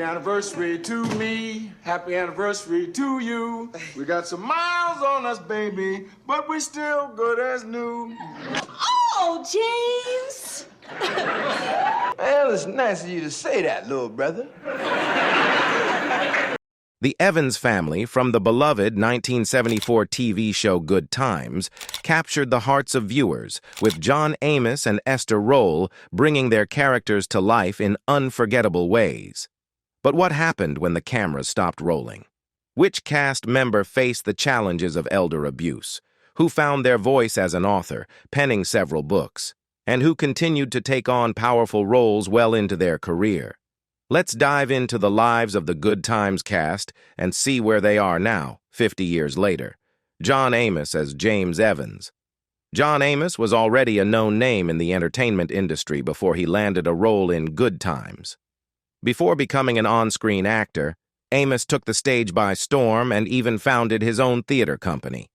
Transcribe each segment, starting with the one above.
Happy anniversary to me. Happy anniversary to you. We got some miles on us, baby, but we still good as new. Oh, James! Well, it's nice of you to say that, little brother. The Evans family, from the beloved 1974 TV show Good Times, captured the hearts of viewers, with John Amos and Esther Rolle bringing their characters to life in unforgettable ways. But what happened when the cameras stopped rolling? Which cast member faced the challenges of elder abuse? Who found their voice as an author, penning several books? And who continued to take on powerful roles well into their career? Let's dive into the lives of the Good Times cast and see where they are now, 50 years later. John Amos as James Evans. John Amos was already a known name in the entertainment industry before he landed a role in Good Times. Before becoming an on-screen actor, Amos took the stage by storm and even founded his own theater company.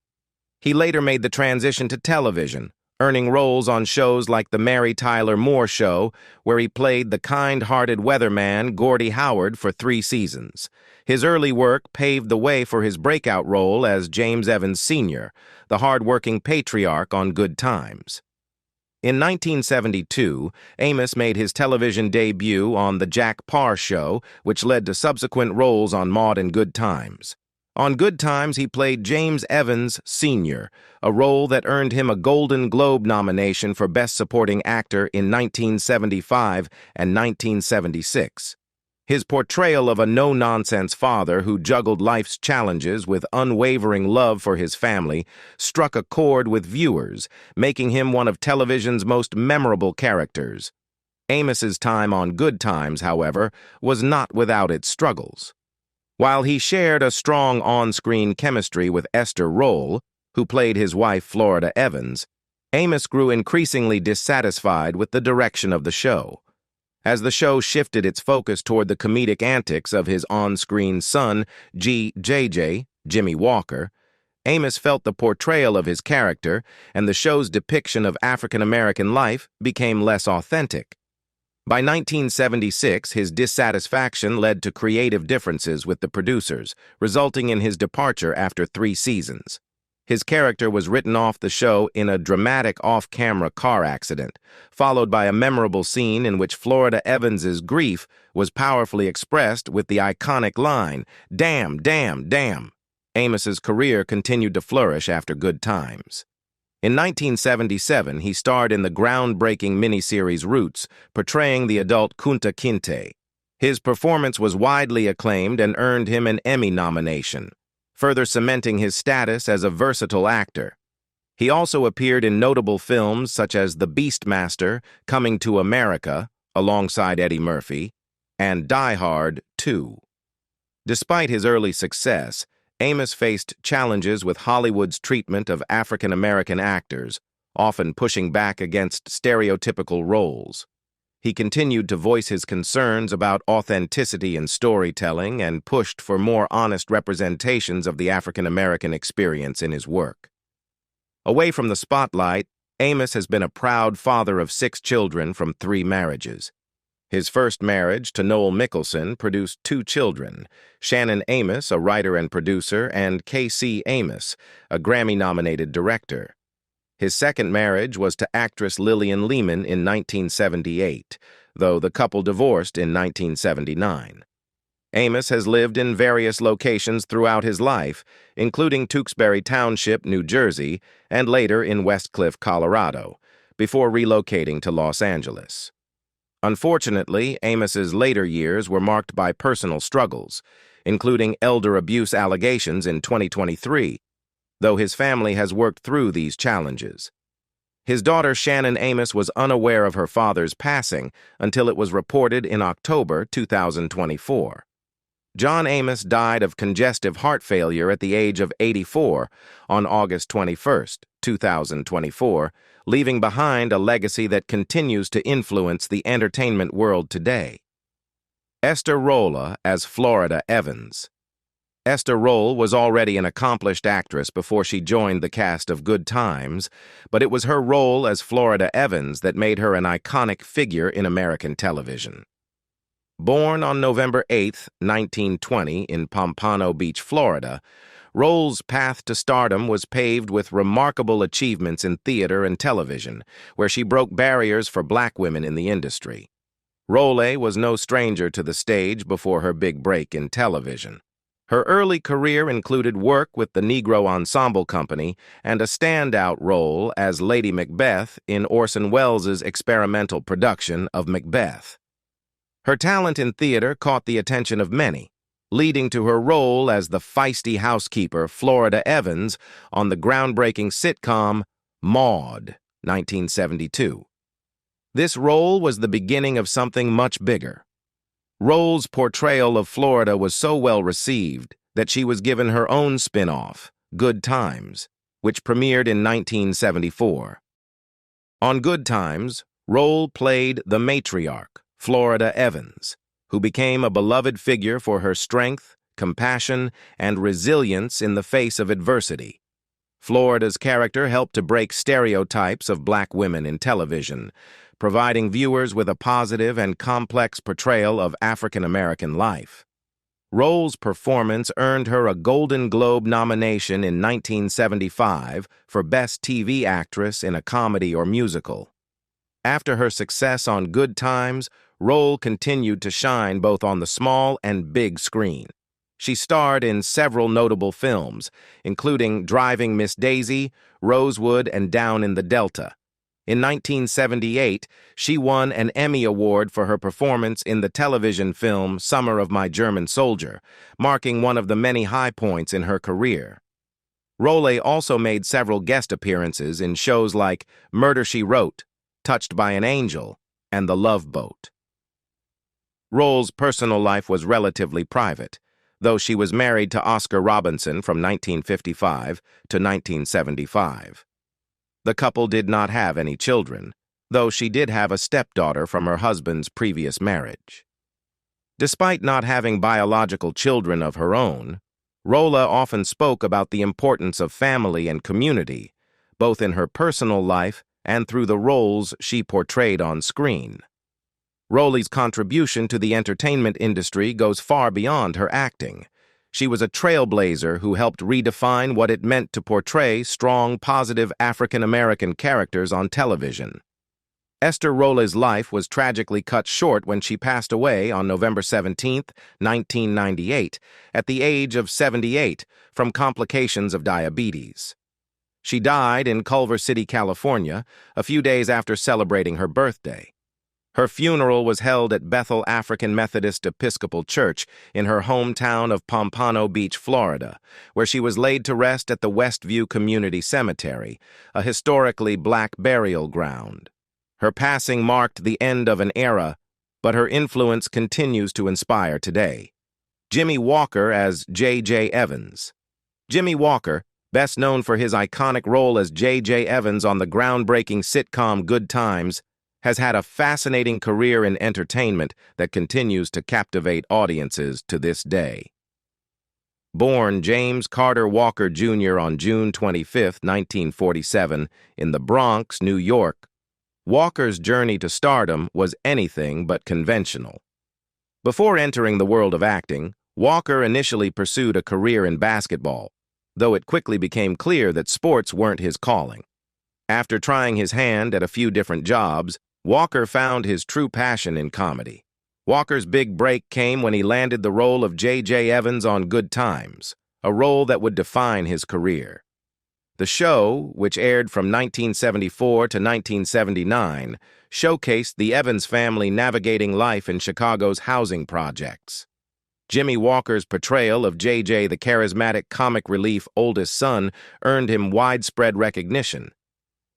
He later made the transition to television, earning roles on shows like The Mary Tyler Moore Show, where he played the kind-hearted weatherman Gordie Howard for 3 seasons. His early work paved the way for his breakout role as James Evans Sr., the hard-working patriarch on Good Times. In 1972, Amos made his television debut on The Jack Paar Show, which led to subsequent roles on Maude and Good Times. On Good Times, he played James Evans Sr., a role that earned him a Golden Globe nomination for Best Supporting Actor in 1975 and 1976. His portrayal of a no-nonsense father who juggled life's challenges with unwavering love for his family struck a chord with viewers, making him one of television's most memorable characters. Amos's time on Good Times, however, was not without its struggles. While he shared a strong on-screen chemistry with Esther Rolle, who played his wife Florida Evans, Amos grew increasingly dissatisfied with the direction of the show. As the show shifted its focus toward the comedic antics of his on-screen son, J.J., Jimmy Walker, Amos felt the portrayal of his character and the show's depiction of African-American life became less authentic. By 1976, his dissatisfaction led to creative differences with the producers, resulting in his departure after 3 seasons. His character was written off the show in a dramatic off-camera car accident, followed by a memorable scene in which Florida Evans's grief was powerfully expressed with the iconic line, "Damn, damn, damn." Amos's career continued to flourish after Good Times. In 1977, he starred in the groundbreaking miniseries Roots, portraying the adult Kunta Kinte. His performance was widely acclaimed and earned him an Emmy nomination, further cementing his status as a versatile actor. He also appeared in notable films such as The Beastmaster, Coming to America, alongside Eddie Murphy, and Die Hard 2. Despite his early success, Amos faced challenges with Hollywood's treatment of African-American actors, often pushing back against stereotypical roles. He continued to voice his concerns about authenticity in storytelling and pushed for more honest representations of the African-American experience in his work. Away from the spotlight, Amos has been a proud father of 6 children from 3 marriages. His first marriage to Noel Mickelson produced 2 children, Shannon Amos, a writer and producer, and K.C. Amos, a Grammy-nominated director. His second marriage was to actress Lillian Lehman in 1978, though the couple divorced in 1979. Amos has lived in various locations throughout his life, including Tewksbury Township, New Jersey, and later in West Cliff, Colorado, before relocating to Los Angeles. Unfortunately, Amos's later years were marked by personal struggles, including elder abuse allegations in 2023, though his family has worked through these challenges. His daughter Shannon Amos was unaware of her father's passing until it was reported in October 2024. John Amos died of congestive heart failure at the age of 84 on August 21, 2024, leaving behind a legacy that continues to influence the entertainment world today. Esther Rolle as Florida Evans. Esther Rolle was already an accomplished actress before she joined the cast of Good Times, but it was her role as Florida Evans that made her an iconic figure in American television. Born on November 8, 1920, in Pompano Beach, Florida, Rolle's path to stardom was paved with remarkable achievements in theater and television, where she broke barriers for black women in the industry. Rolle was no stranger to the stage before her big break in television. Her early career included work with the Negro Ensemble Company and a standout role as Lady Macbeth in Orson Welles' experimental production of Macbeth. Her talent in theater caught the attention of many, leading to her role as the feisty housekeeper Florida Evans on the groundbreaking sitcom Maude, 1972. This role was the beginning of something much bigger. Rolle's portrayal of Florida was so well received that she was given her own spin-off, Good Times, which premiered in 1974. On Good Times, Rolle played the matriarch, Florida Evans, who became a beloved figure for her strength, compassion, and resilience in the face of adversity. Florida's character helped to break stereotypes of black women in television, providing viewers with a positive and complex portrayal of African American life. Rolle's performance earned her a Golden Globe nomination in 1975 for Best TV Actress in a Comedy or Musical. After her success on Good Times, Rolle continued to shine both on the small and big screen. She starred in several notable films, including Driving Miss Daisy, Rosewood, and Down in the Delta. In 1978, she won an Emmy Award for her performance in the television film Summer of My German Soldier, marking one of the many high points in her career. Rolle also made several guest appearances in shows like Murder, She Wrote, Touched by an Angel, and The Love Boat. Rolle's personal life was relatively private, though she was married to Oscar Robinson from 1955 to 1975. The couple did not have any children, though she did have a stepdaughter from her husband's previous marriage. Despite not having biological children of her own, Rolle often spoke about the importance of family and community, both in her personal life and through the roles she portrayed on screen. Rolle's contribution to the entertainment industry goes far beyond her acting. She was a trailblazer who helped redefine what it meant to portray strong, positive African-American characters on television. Esther Rolle's life was tragically cut short when she passed away on November 17, 1998, at the age of 78 from complications of diabetes. She died in Culver City, California, a few days after celebrating her birthday. Her funeral was held at Bethel African Methodist Episcopal Church in her hometown of Pompano Beach, Florida, where she was laid to rest at the Westview Community Cemetery, a historically black burial ground. Her passing marked the end of an era, but her influence continues to inspire today. Jimmy Walker as J.J. Evans. Jimmy Walker, best known for his iconic role as J.J. Evans on the groundbreaking sitcom Good Times, has had a fascinating career in entertainment that continues to captivate audiences to this day. Born James Carter Walker Jr. on June 25, 1947, in the Bronx, New York, Walker's journey to stardom was anything but conventional. Before entering the world of acting, Walker initially pursued a career in basketball, though it quickly became clear that sports weren't his calling. After trying his hand at a few different jobs, Walker found his true passion in comedy. Walker's big break came when he landed the role of J.J. Evans on Good Times, a role that would define his career. The show, which aired from 1974 to 1979, showcased the Evans family navigating life in Chicago's housing projects. Jimmy Walker's portrayal of J.J., the charismatic comic relief oldest son, earned him widespread recognition.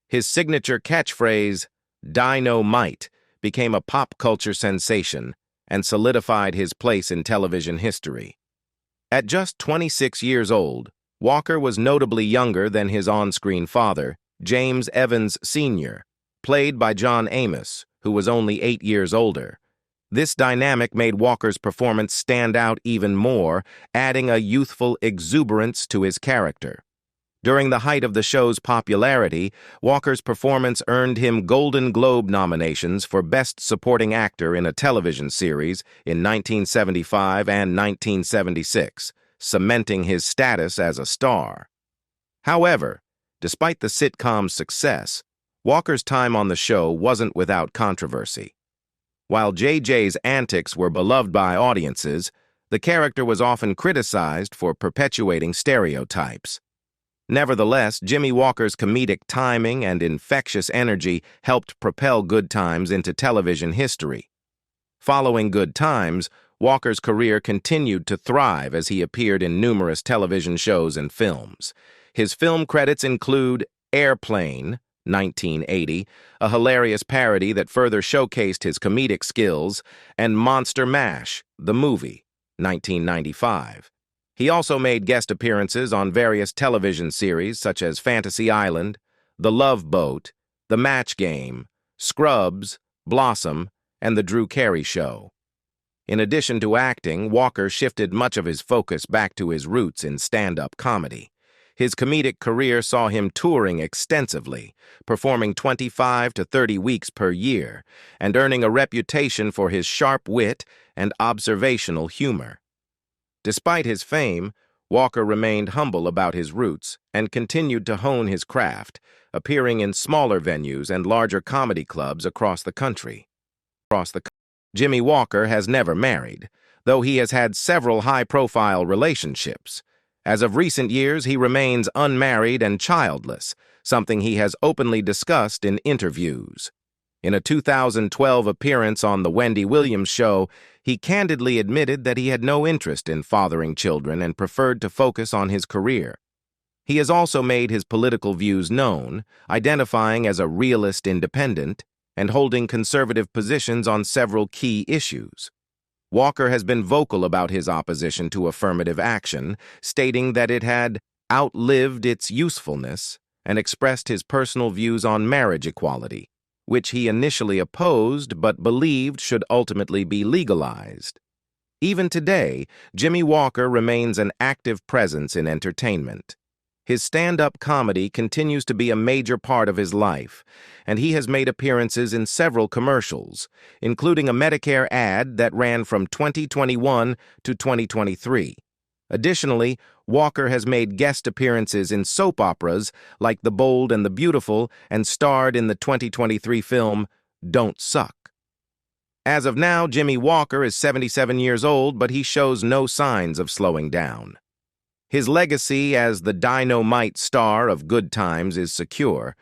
His signature catchphrase, "Dynamite," became a pop culture sensation and solidified his place in television history. At just 26 years old, Walker was notably younger than his on-screen father, James Evans Sr., played by John Amos, who was only 8 years older. This dynamic made Walker's performance stand out even more, adding a youthful exuberance to his character. During the height of the show's popularity, Walker's performance earned him Golden Globe nominations for Best Supporting Actor in a Television Series in 1975 and 1976, cementing his status as a star. However, despite the sitcom's success, Walker's time on the show wasn't without controversy. While JJ's antics were beloved by audiences, the character was often criticized for perpetuating stereotypes. Nevertheless, Jimmy Walker's comedic timing and infectious energy helped propel Good Times into television history. Following Good Times, Walker's career continued to thrive as he appeared in numerous television shows and films. His film credits include Airplane, 1980, a hilarious parody that further showcased his comedic skills, and Monster Mash, the movie, 1995. He also made guest appearances on various television series such as Fantasy Island, The Love Boat, The Match Game, Scrubs, Blossom, and The Drew Carey Show. In addition to acting, Walker shifted much of his focus back to his roots in stand-up comedy. His comedic career saw him touring extensively, performing 25 to 30 weeks per year, and earning a reputation for his sharp wit and observational humor. Despite his fame, Walker remained humble about his roots and continued to hone his craft, appearing in smaller venues and larger comedy clubs across the country. Jimmy Walker has never married, though he has had several high-profile relationships. As of recent years, he remains unmarried and childless, something he has openly discussed in interviews. In a 2012 appearance on The Wendy Williams Show, he candidly admitted that he had no interest in fathering children and preferred to focus on his career. He has also made his political views known, identifying as a realist independent and holding conservative positions on several key issues. Walker has been vocal about his opposition to affirmative action, stating that it had outlived its usefulness, and expressed his personal views on marriage equality, which he initially opposed but believed should ultimately be legalized. Even today, Jimmy Walker remains an active presence in entertainment. His stand-up comedy continues to be a major part of his life, and he has made appearances in several commercials, including a Medicare ad that ran from 2021 to 2023. Additionally, Walker has made guest appearances in soap operas like The Bold and the Beautiful and starred in the 2023 film Don't Suck. As of now, Jimmy Walker is 77 years old, but he shows no signs of slowing down. His legacy as the dynamite star of Good Times is secure,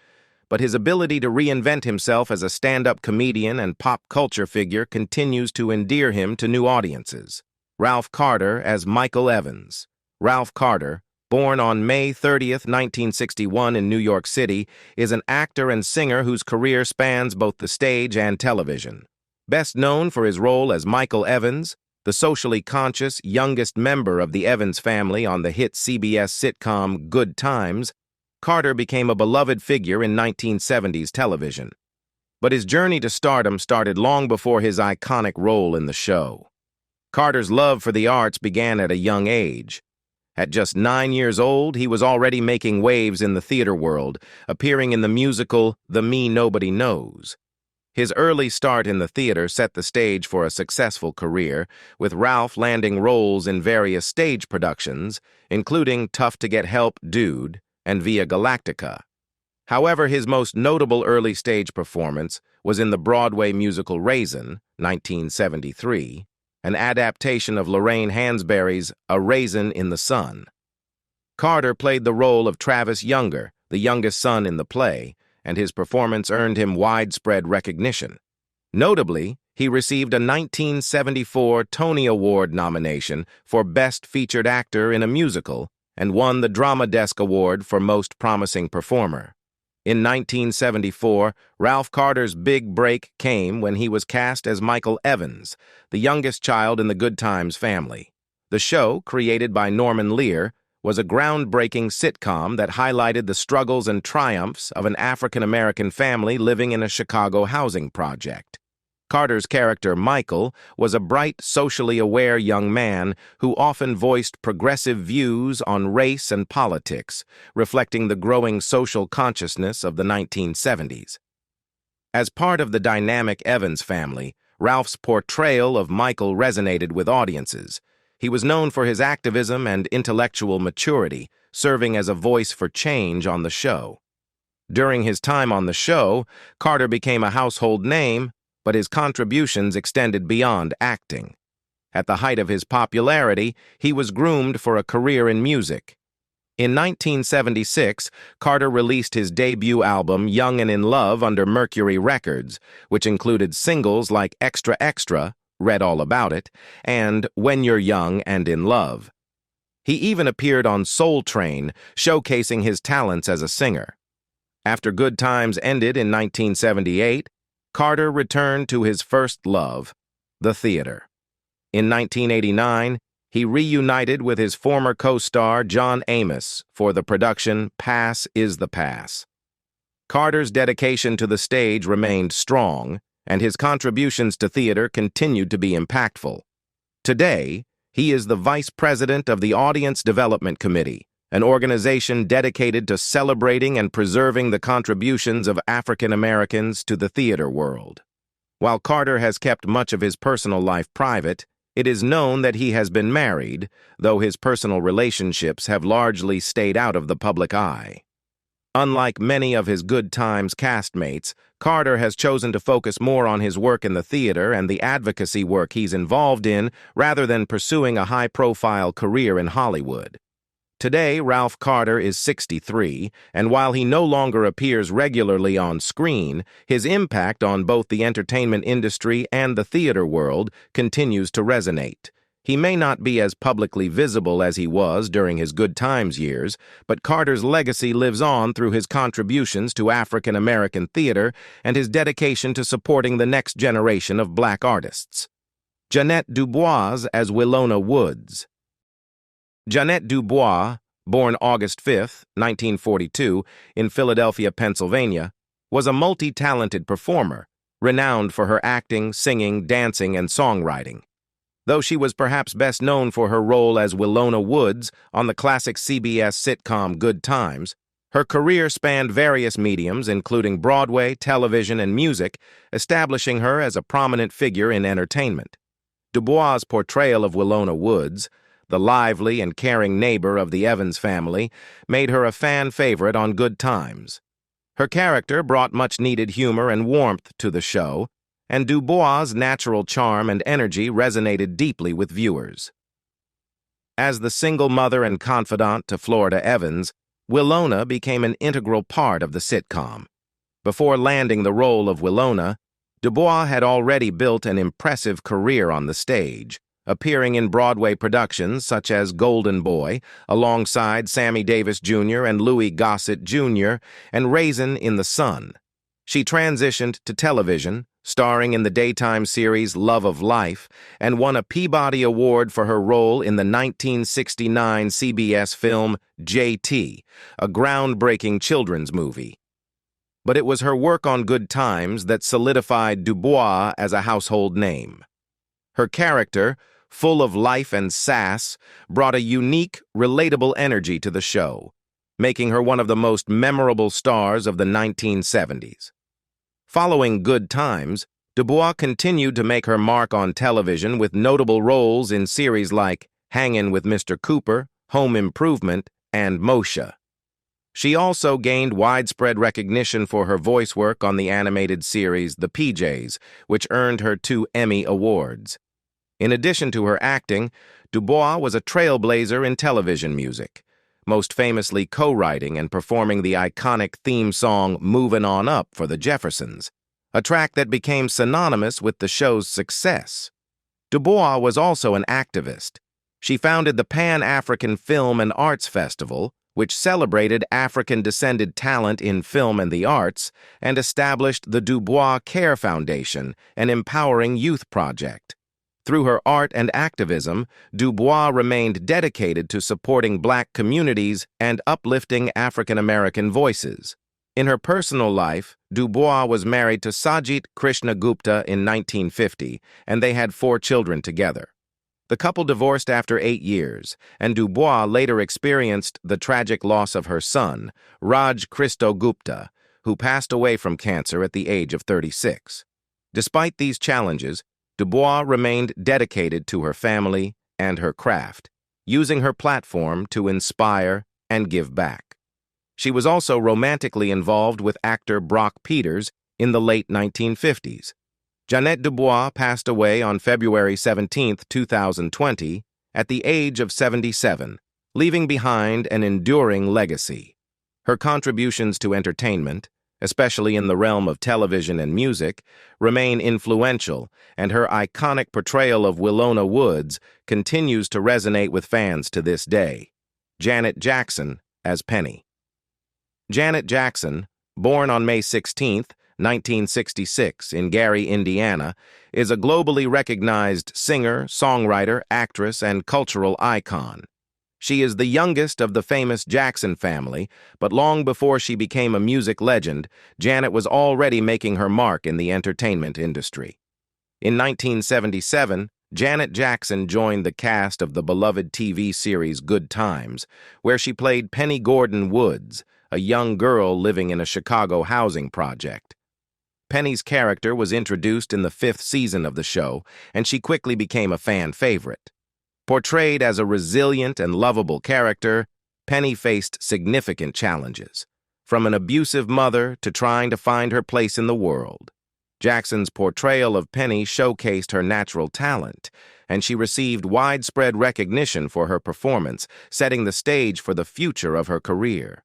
but his ability to reinvent himself as a stand-up comedian and pop culture figure continues to endear him to new audiences. Ralph Carter as Michael Evans. Ralph Carter, born on May 30th, 1961 in New York City, is an actor and singer whose career spans both the stage and television. Best known for his role as Michael Evans, the socially conscious youngest member of the Evans family on the hit CBS sitcom Good Times, Carter became a beloved figure in 1970s television. But his journey to stardom started long before his iconic role in the show. Carter's love for the arts began at a young age. At just 9 years old, he was already making waves in the theater world, appearing in the musical The Me Nobody Knows. His early start in the theater set the stage for a successful career, with Ralph landing roles in various stage productions, including Tough to Get Help, Dude, and Via Galactica. However, his most notable early stage performance was in the Broadway musical Raisin, 1973, an adaptation of Lorraine Hansberry's A Raisin in the Sun. Carter played the role of Travis Younger, the youngest son in the play, and his performance earned him widespread recognition. Notably, he received a 1974 Tony Award nomination for Best Featured Actor in a Musical and won the Drama Desk Award for Most Promising Performer. In 1974, Ralph Carter's big break came when he was cast as Michael Evans, the youngest child in the Good Times family. The show, created by Norman Lear, was a groundbreaking sitcom that highlighted the struggles and triumphs of an African-American family living in a Chicago housing project. Carter's character, Michael, was a bright, socially aware young man who often voiced progressive views on race and politics, reflecting the growing social consciousness of the 1970s. As part of the dynamic Evans family, Ralph's portrayal of Michael resonated with audiences. He was known for his activism and intellectual maturity, serving as a voice for change on the show. During his time on the show, Carter became a household name, but his contributions extended beyond acting. At the height of his popularity, he was groomed for a career in music. In 1976, Carter released his debut album Young and in Love under Mercury Records, which included singles like Extra Extra, Read All About It, and When You're Young and in Love. He even appeared on Soul Train, showcasing his talents as a singer. After Good Times ended in 1978, Carter returned to his first love, the theater. In 1989, he reunited with his former co-star John Amos for the production Pass is the Pass. Carter's dedication to the stage remained strong, and his contributions to theater continued to be impactful. Today, he is the Vice President of the Audience Development Committee, an organization dedicated to celebrating and preserving the contributions of African Americans to the theater world. While Carter has kept much of his personal life private, it is known that he has been married, though his personal relationships have largely stayed out of the public eye. Unlike many of his Good Times castmates, Carter has chosen to focus more on his work in the theater and the advocacy work he's involved in rather than pursuing a high-profile career in Hollywood. Today, Ralph Carter is 63, and while he no longer appears regularly on screen, his impact on both the entertainment industry and the theater world continues to resonate. He may not be as publicly visible as he was during his Good Times years, but Carter's legacy lives on through his contributions to African American theater and his dedication to supporting the next generation of black artists. Jeanette Dubois as Willona Woods. Jeanette Dubois, born August 5, 1942, in Philadelphia, Pennsylvania, was a multi-talented performer, renowned for her acting, singing, dancing, and songwriting. Though she was perhaps best known for her role as Willona Woods on the classic CBS sitcom Good Times, her career spanned various mediums, including Broadway, television, and music, establishing her as a prominent figure in entertainment. Dubois' portrayal of Willona Woods, the lively and caring neighbor of the Evans family, made her a fan favorite on Good Times. Her character brought much-needed humor and warmth to the show, and Dubois' natural charm and energy resonated deeply with viewers. As the single mother and confidant to Florida Evans, Willona became an integral part of the sitcom. Before landing the role of Willona, Dubois had already built an impressive career on the stage, appearing in Broadway productions such as Golden Boy, alongside Sammy Davis Jr. and Louis Gossett Jr., and Raisin in the Sun. She transitioned to television, starring in the daytime series Love of Life, and won a Peabody Award for her role in the 1969 CBS film J.T., a groundbreaking children's movie. But it was her work on Good Times that solidified Dubois as a household name. Her character, full of life and sass, brought a unique, relatable energy to the show, making her one of the most memorable stars of the 1970s. Following Good Times, Dubois continued to make her mark on television with notable roles in series like Hangin' with Mr. Cooper, Home Improvement, and Moshe. She also gained widespread recognition for her voice work on the animated series The PJs, which earned her 2 Emmy Awards. In addition to her acting, Dubois was a trailblazer in television music, most famously co-writing and performing the iconic theme song Movin' On Up for the Jeffersons, a track that became synonymous with the show's success. Dubois was also an activist. She founded the Pan-African Film and Arts Festival, which celebrated African-descended talent in film and the arts, and established the Dubois Care Foundation, an empowering youth project. Through her art and activism, Dubois remained dedicated to supporting black communities and uplifting African American voices. In her personal life, Dubois was married to Sajit Krishna Gupta in 1950, and they had 4 children together. The couple divorced after 8 years, and Dubois later experienced the tragic loss of her son, Raj Christo Gupta, who passed away from cancer at the age of 36. Despite these challenges, Dubois remained dedicated to her family and her craft, using her platform to inspire and give back. She was also romantically involved with actor Brock Peters in the late 1950s. Jeanette Dubois passed away on February 17, 2020, at the age of 77, leaving behind an enduring legacy. Her contributions to entertainment, especially in the realm of television and music, remain influential, and her iconic portrayal of Willona Woods continues to resonate with fans to this day. Janet Jackson as Penny. Janet Jackson, born on May 16, 1966, in Gary, Indiana, is a globally recognized singer, songwriter, actress, and cultural icon. She is the youngest of the famous Jackson family, but long before she became a music legend, Janet was already making her mark in the entertainment industry. In 1977, Janet Jackson joined the cast of the beloved TV series Good Times, where she played Penny Gordon Woods, a young girl living in a Chicago housing project. Penny's character was introduced in the 5th season of the show, and she quickly became a fan favorite. Portrayed as a resilient and lovable character, Penny faced significant challenges, from an abusive mother to trying to find her place in the world. Jackson's portrayal of Penny showcased her natural talent, and she received widespread recognition for her performance, setting the stage for the future of her career.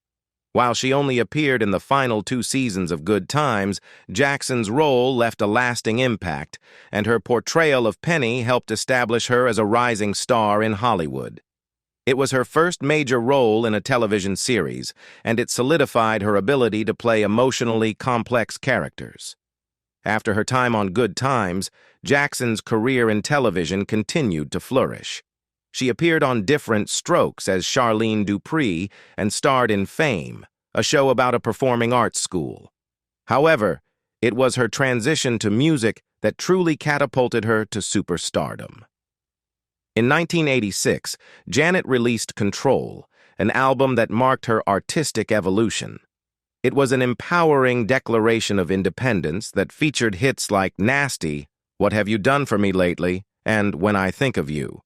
While she only appeared in the final 2 seasons of Good Times, Jackson's role left a lasting impact, and her portrayal of Penny helped establish her as a rising star in Hollywood. It was her first major role in a television series, and it solidified her ability to play emotionally complex characters. After her time on Good Times, Jackson's career in television continued to flourish. She appeared on Different Strokes as Charlene Dupree and starred in Fame, a show about a performing arts school. However, it was her transition to music that truly catapulted her to superstardom. In 1986, Janet released Control, an album that marked her artistic evolution. It was an empowering declaration of independence that featured hits like Nasty, What Have You Done For Me Lately, and When I Think of You.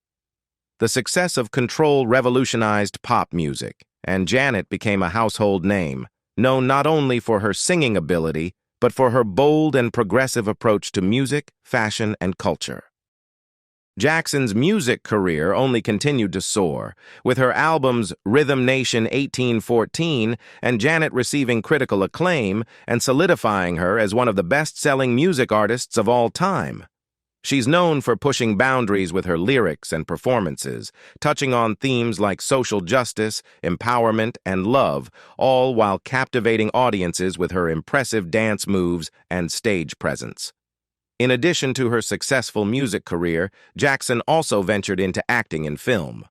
The success of Control revolutionized pop music, and Janet became a household name, known not only for her singing ability, but for her bold and progressive approach to music, fashion, and culture. Jackson's music career only continued to soar, with her albums Rhythm Nation 1814 and Janet receiving critical acclaim and solidifying her as one of the best-selling music artists of all time. She's known for pushing boundaries with her lyrics and performances, touching on themes like social justice, empowerment, and love, all while captivating audiences with her impressive dance moves and stage presence. In addition to her successful music career, Jackson also ventured into acting in film.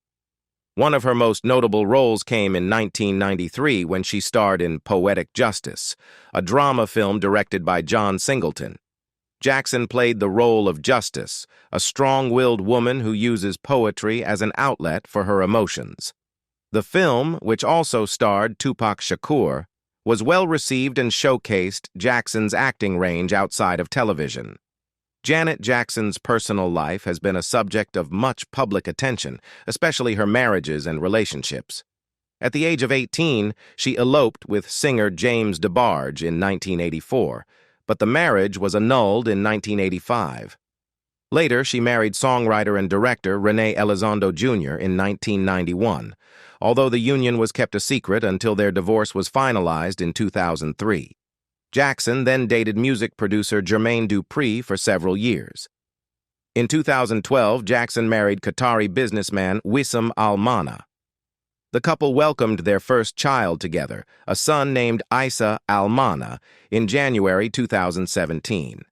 One of her most notable roles came in 1993 when she starred in Poetic Justice, a drama film directed by John Singleton. Jackson played the role of Justice, a strong-willed woman who uses poetry as an outlet for her emotions. The film, which also starred Tupac Shakur, was well-received and showcased Jackson's acting range outside of television. Janet Jackson's personal life has been a subject of much public attention, especially her marriages and relationships. At the age of 18, she eloped with singer James DeBarge in 1984, but the marriage was annulled in 1985. Later, she married songwriter and director Rene Elizondo Jr. in 1991, although the union was kept a secret until their divorce was finalized in 2003. Jackson then dated music producer Jermaine Dupri for several years. In 2012, Jackson married Qatari businessman Wissam Al-Mana. The couple welcomed their first child together, a son named Isa Al-Mana, in January 2017.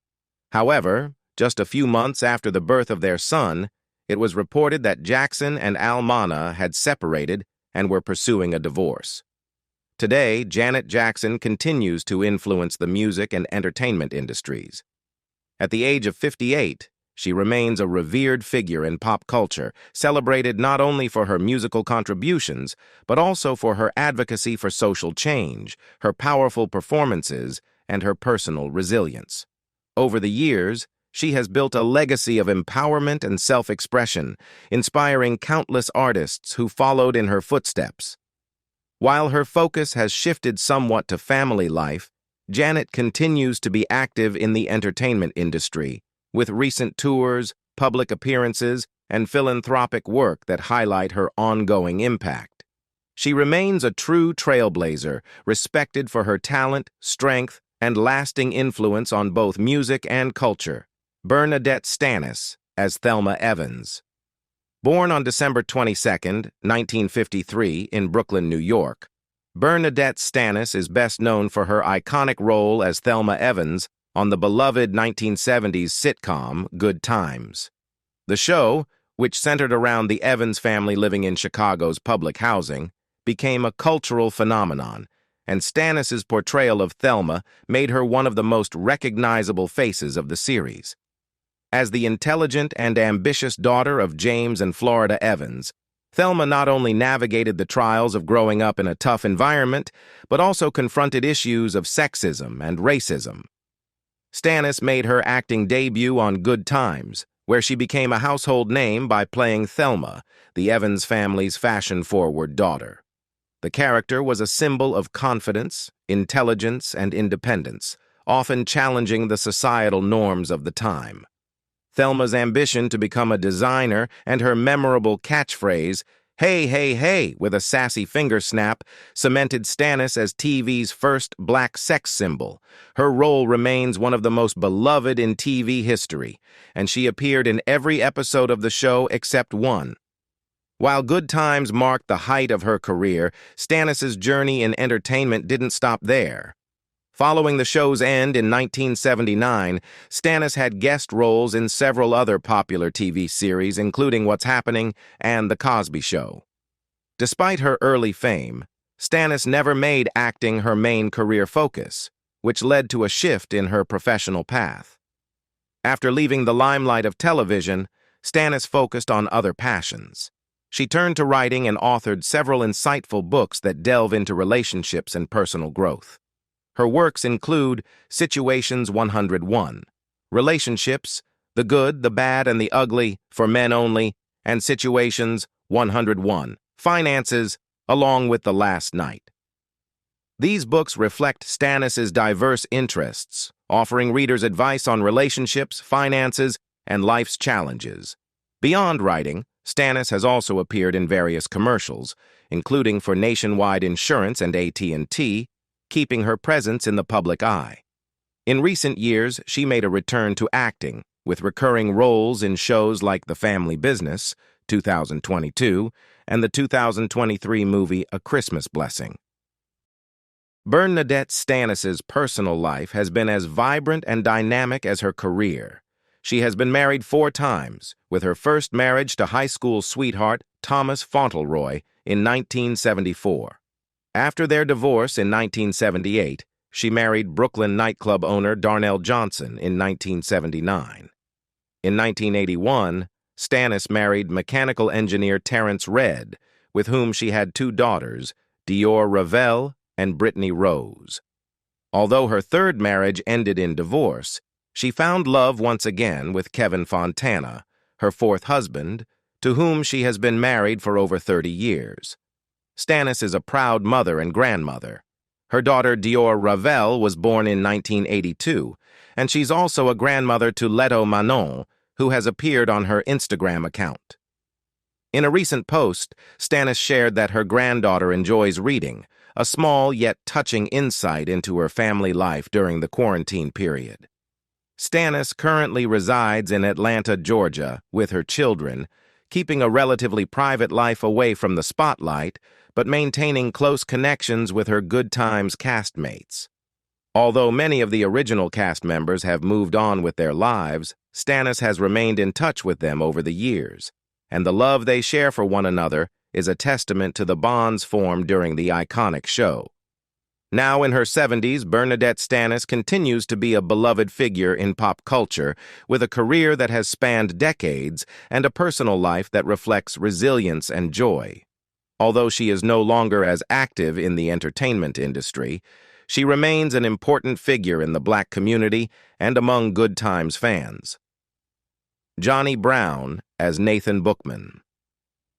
However, just a few months after the birth of their son, it was reported that Jackson and Al-Mana had separated and were pursuing a divorce. Today, Janet Jackson continues to influence the music and entertainment industries. At the age of 58, she remains a revered figure in pop culture, celebrated not only for her musical contributions, but also for her advocacy for social change, her powerful performances, and her personal resilience. Over the years, she has built a legacy of empowerment and self-expression, inspiring countless artists who followed in her footsteps. While her focus has shifted somewhat to family life, Janet continues to be active in the entertainment industry, with recent tours, public appearances, and philanthropic work that highlight her ongoing impact. She remains a true trailblazer, respected for her talent, strength, and lasting influence on both music and culture. Bernadette Stanis as Thelma Evans. Born on December 22, 1953, in Brooklyn, New York, Bernadette Stanis is best known for her iconic role as Thelma Evans on the beloved 1970s sitcom Good Times. The show, which centered around the Evans family living in Chicago's public housing, became a cultural phenomenon, and Stanis's portrayal of Thelma made her one of the most recognizable faces of the series. As the intelligent and ambitious daughter of James and Florida Evans, Thelma not only navigated the trials of growing up in a tough environment, but also confronted issues of sexism and racism. Stanis made her acting debut on Good Times, where she became a household name by playing Thelma, the Evans family's fashion-forward daughter. The character was a symbol of confidence, intelligence, and independence, often challenging the societal norms of the time. Thelma's ambition to become a designer and her memorable catchphrase, "Hey, hey, hey," with a sassy finger snap, cemented Stanis as TV's first black sex symbol. Her role remains one of the most beloved in TV history, and she appeared in every episode of the show except one. While Good Times marked the height of her career, Stanis's journey in entertainment didn't stop there. Following the show's end in 1979, Stanis had guest roles in several other popular TV series, including What's Happening and The Cosby Show. Despite her early fame, Stanis never made acting her main career focus, which led to a shift in her professional path. After leaving the limelight of television, Stanis focused on other passions. She turned to writing and authored several insightful books that delve into relationships and personal growth. Her works include Situations 101, Relationships, The Good, the Bad, and the Ugly, for Men Only, and Situations 101, Finances, along with The Last Night. These books reflect Stanis's diverse interests, offering readers advice on relationships, finances, and life's challenges. Beyond writing, Stanis has also appeared in various commercials, including for Nationwide Insurance and AT&T, keeping her presence in the public eye. In recent years, she made a return to acting, with recurring roles in shows like The Family Business, 2022, and the 2023 movie A Christmas Blessing. Bernadette Stanis's personal life has been as vibrant and dynamic as her career. She has been married 4 times, with her first marriage to high school sweetheart Thomas Fauntleroy in 1974. After their divorce in 1978, she married Brooklyn nightclub owner Darnell Johnson in 1979. In 1981, Stanis married mechanical engineer Terrence Redd, with whom she had 2 daughters, Dior Ravel and Brittany Rose. Although her third marriage ended in divorce, she found love once again with Kevin Fontana, her 4th husband, to whom she has been married for over 30 years. Stanis is a proud mother and grandmother. Her daughter Dior Ravel was born in 1982, and she's also a grandmother to Leto Manon, who has appeared on her Instagram account. In a recent post, Stanis shared that her granddaughter enjoys reading, a small yet touching insight into her family life during the quarantine period. Stanis currently resides in Atlanta, Georgia, with her children, keeping a relatively private life away from the spotlight, but maintaining close connections with her Good Times castmates. Although many of the original cast members have moved on with their lives, Stanis has remained in touch with them over the years, and the love they share for one another is a testament to the bonds formed during the iconic show. Now in her 70s, Bernadette Stanis continues to be a beloved figure in pop culture, with a career that has spanned decades and a personal life that reflects resilience and joy. Although she is no longer as active in the entertainment industry, she remains an important figure in the Black community and among Good Times fans. Johnny Brown as Nathan Bookman.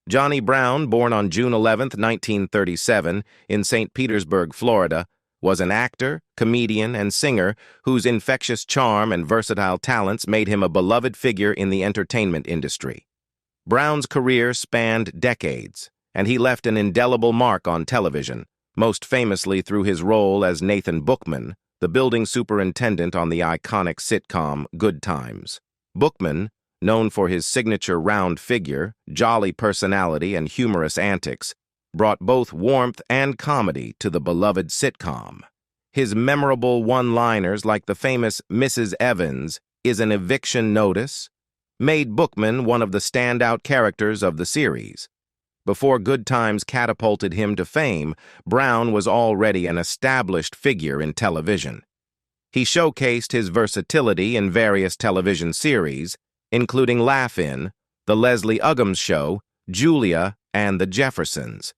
Johnny Brown, born on June 11, 1937, in St. Petersburg, Florida, was an actor, comedian, and singer whose infectious charm and versatile talents made him a beloved figure in the entertainment industry. Brown's career spanned decades, and he left an indelible mark on television, most famously through his role as Nathan Bookman, the building superintendent on the iconic sitcom Good Times. Bookman, known for his signature round figure, jolly personality, and humorous antics, brought both warmth and comedy to the beloved sitcom. His memorable one-liners, like the famous Mrs. Evans is an eviction notice, made Bookman one of the standout characters of the series. Before Good Times catapulted him to fame, Brown was already an established figure in television. He showcased his versatility in various television series, including Laugh-In, The Leslie Uggams Show, Julia, and The Jeffersons.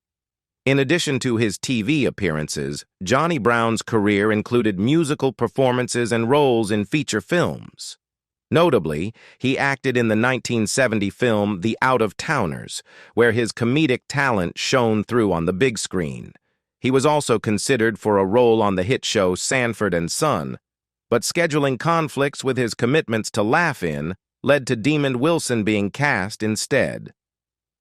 In addition to his TV appearances, Johnny Brown's career included musical performances and roles in feature films. Notably, he acted in the 1970 film The Out-of-Towners, where his comedic talent shone through on the big screen. He was also considered for a role on the hit show Sanford and Son, but scheduling conflicts with his commitments to Laugh-In led to Demond Wilson being cast instead.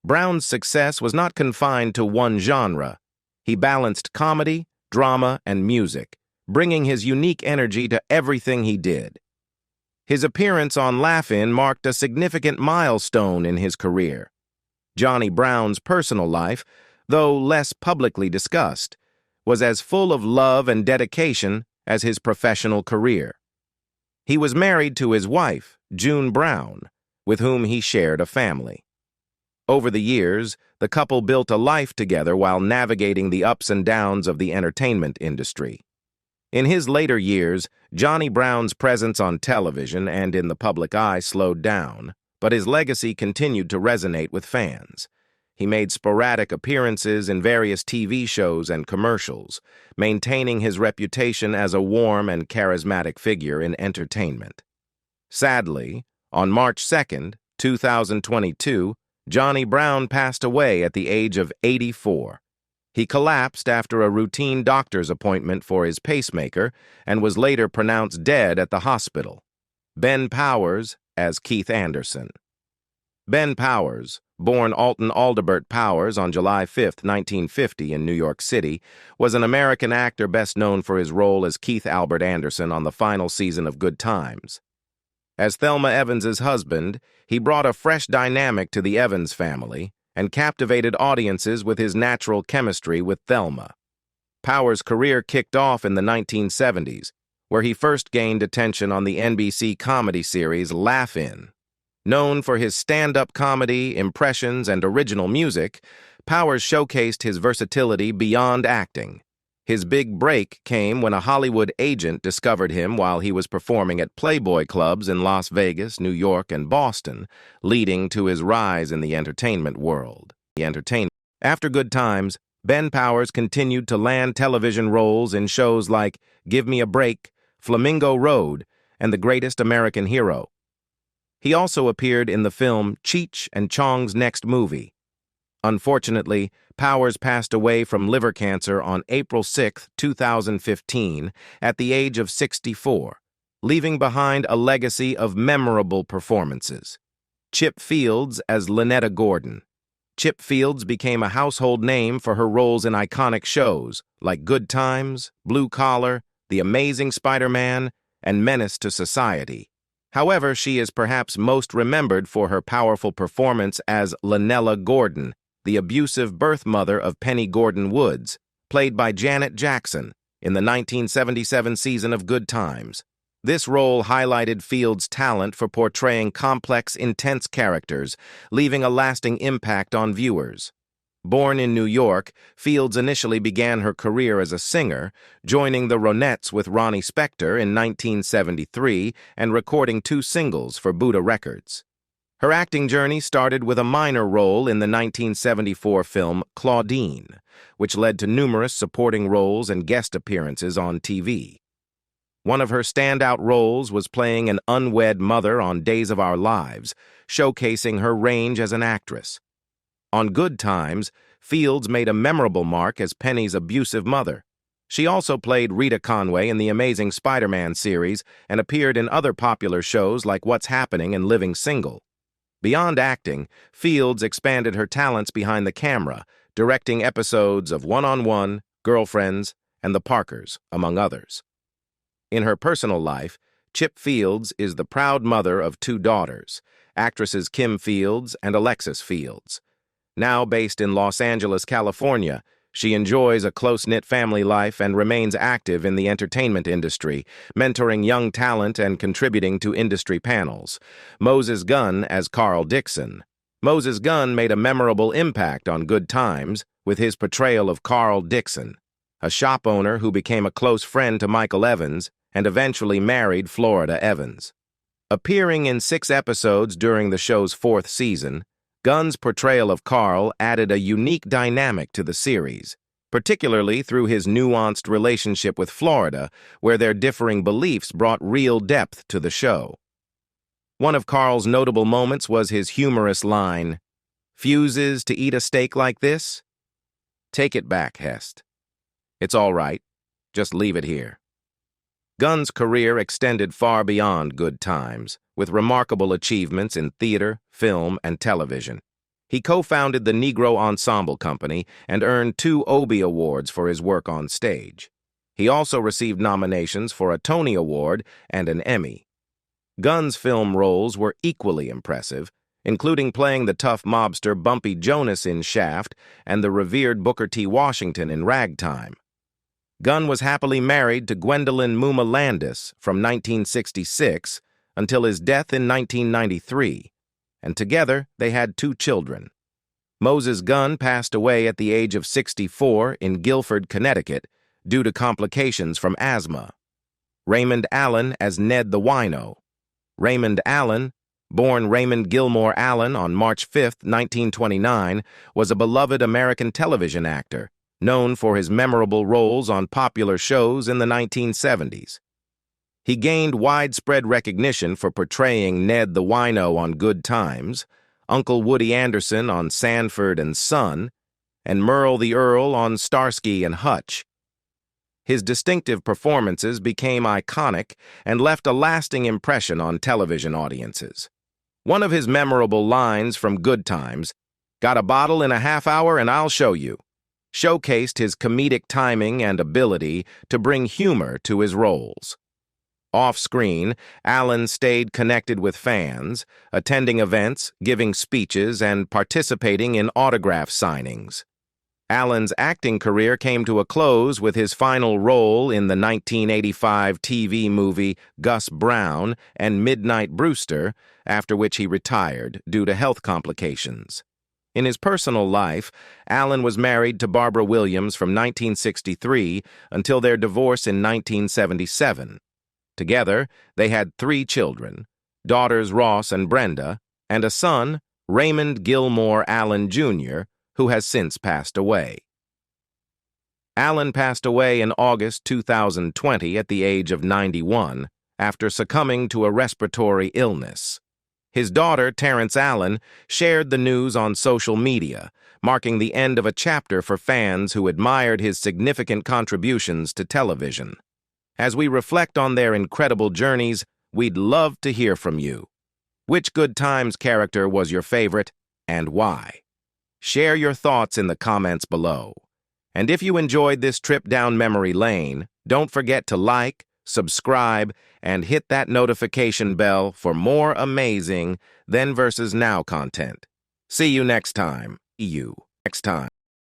Brown's success was not confined to one genre. He balanced comedy, drama, and music, bringing his unique energy to everything he did. His appearance on Laugh-In marked a significant milestone in his career. Johnny Brown's personal life, though less publicly discussed, was as full of love and dedication as his professional career. He was married to his wife, June Brown, with whom he shared a family. Over the years, the couple built a life together while navigating the ups and downs of the entertainment industry. In his later years, Johnny Brown's presence on television and in the public eye slowed down, but his legacy continued to resonate with fans. He made sporadic appearances in various TV shows and commercials, maintaining his reputation as a warm and charismatic figure in entertainment. Sadly, on March 2, 2022, Johnny Brown passed away at the age of 84. He collapsed after a routine doctor's appointment for his pacemaker and was later pronounced dead at the hospital. Ben Powers as Keith Anderson. Ben Powers, born Alton Aldebert Powers on July 5, 1950 in New York City, was an American actor best known for his role as Keith Albert Anderson on the final season of Good Times. As Thelma Evans's husband, he brought a fresh dynamic to the Evans family and captivated audiences with his natural chemistry with Thelma. Powers' career kicked off in the 1970s, where he first gained attention on the NBC comedy series Laugh-In. Known for his stand-up comedy, impressions, and original music, Powers showcased his versatility beyond acting. His big break came when a Hollywood agent discovered him while he was performing at Playboy clubs in Las Vegas, New York, and Boston, leading to his rise in the entertainment world. After Good Times, Ben Powers continued to land television roles in shows like Give Me a Break, Flamingo Road, and The Greatest American Hero. He also appeared in the film Cheech and Chong's Next Movie. Unfortunately, Powers passed away from liver cancer on April 6, 2015, at the age of 64, leaving behind a legacy of memorable performances. Chip Fields as Lynetta Gordon. Chip Fields became a household name for her roles in iconic shows like Good Times, Blue Collar, The Amazing Spider-Man, and Menace to Society. However, she is perhaps most remembered for her powerful performance as Lynetta Gordon, the abusive birth mother of Penny Gordon Woods, played by Janet Jackson in the 1977 season of Good Times. This role highlighted Fields' talent for portraying complex, intense characters, leaving a lasting impact on viewers. Born in New York, Fields initially began her career as a singer, joining the Ronettes with Ronnie Spector in 1973 and recording 2 singles for Buddha Records. Her acting journey started with a minor role in the 1974 film Claudine, which led to numerous supporting roles and guest appearances on TV. One of her standout roles was playing an unwed mother on Days of Our Lives, showcasing her range as an actress. On Good Times, Fields made a memorable mark as Penny's abusive mother. She also played Rita Conway in the Amazing Spider-Man series and appeared in other popular shows like What's Happening and Living Single. Beyond acting, Fields expanded her talents behind the camera, directing episodes of One-on-One, Girlfriends, and The Parkers, among others. In her personal life, Chip Fields is the proud mother of 2 daughters, actresses Kim Fields and Alexis Fields. Now based in Los Angeles, California, she enjoys a close-knit family life and remains active in the entertainment industry, mentoring young talent and contributing to industry panels. Moses Gunn as Carl Dixon. Moses Gunn made a memorable impact on Good Times with his portrayal of Carl Dixon, a shop owner who became a close friend to Michael Evans and eventually married Florida Evans. Appearing in 6 episodes during the show's 4th season, Gunn's portrayal of Carl added a unique dynamic to the series, particularly through his nuanced relationship with Florida, where their differing beliefs brought real depth to the show. One of Carl's notable moments was his humorous line, "Fuses to eat a steak like this? Take it back, Hest. It's all right. Just leave it here." Gunn's career extended far beyond Good Times, with remarkable achievements in theater, film, and television. He co-founded the Negro Ensemble Company and earned 2 Obie Awards for his work on stage. He also received nominations for a Tony Award and an Emmy. Gunn's film roles were equally impressive, including playing the tough mobster Bumpy Jonas in Shaft and the revered Booker T. Washington in Ragtime. Gunn was happily married to Gwendolyn Muma Landis from 1966 until his death in 1993, and together they had 2 children. Moses Gunn passed away at the age of 64 in Guilford, Connecticut, due to complications from asthma. Raymond Allen as Ned the Wino. Raymond Allen, born Raymond Gilmore Allen on March 5, 1929, was a beloved American television actor, known for his memorable roles on popular shows in the 1970s. He gained widespread recognition for portraying Ned the Wino on Good Times, Uncle Woody Anderson on Sanford and Son, and Merle the Earl on Starsky and Hutch. His distinctive performances became iconic and left a lasting impression on television audiences. One of his memorable lines from Good Times, "Got a bottle in a half hour and I'll show you," showcased his comedic timing and ability to bring humor to his roles. Off-screen, Allen stayed connected with fans, attending events, giving speeches, and participating in autograph signings. Allen's acting career came to a close with his final role in the 1985 TV movie Gus Brown and Midnight Brewster, after which he retired due to health complications. In his personal life, Allen was married to Barbara Williams from 1963 until their divorce in 1977. Together, they had 3 children, daughters Ross and Brenda, and a son, Raymond Gilmore Allen, Jr., who has since passed away. Allen passed away in August 2020 at the age of 91 after succumbing to a respiratory illness. His daughter, Terrence Allen, shared the news on social media, marking the end of a chapter for fans who admired his significant contributions to television. As we reflect on their incredible journeys, we'd love to hear from you. Which Good Times character was your favorite, and why? Share your thoughts in the comments below. And if you enjoyed this trip down memory lane, don't forget to like, subscribe, and hit that notification bell for more amazing Then versus Now content. See you next time.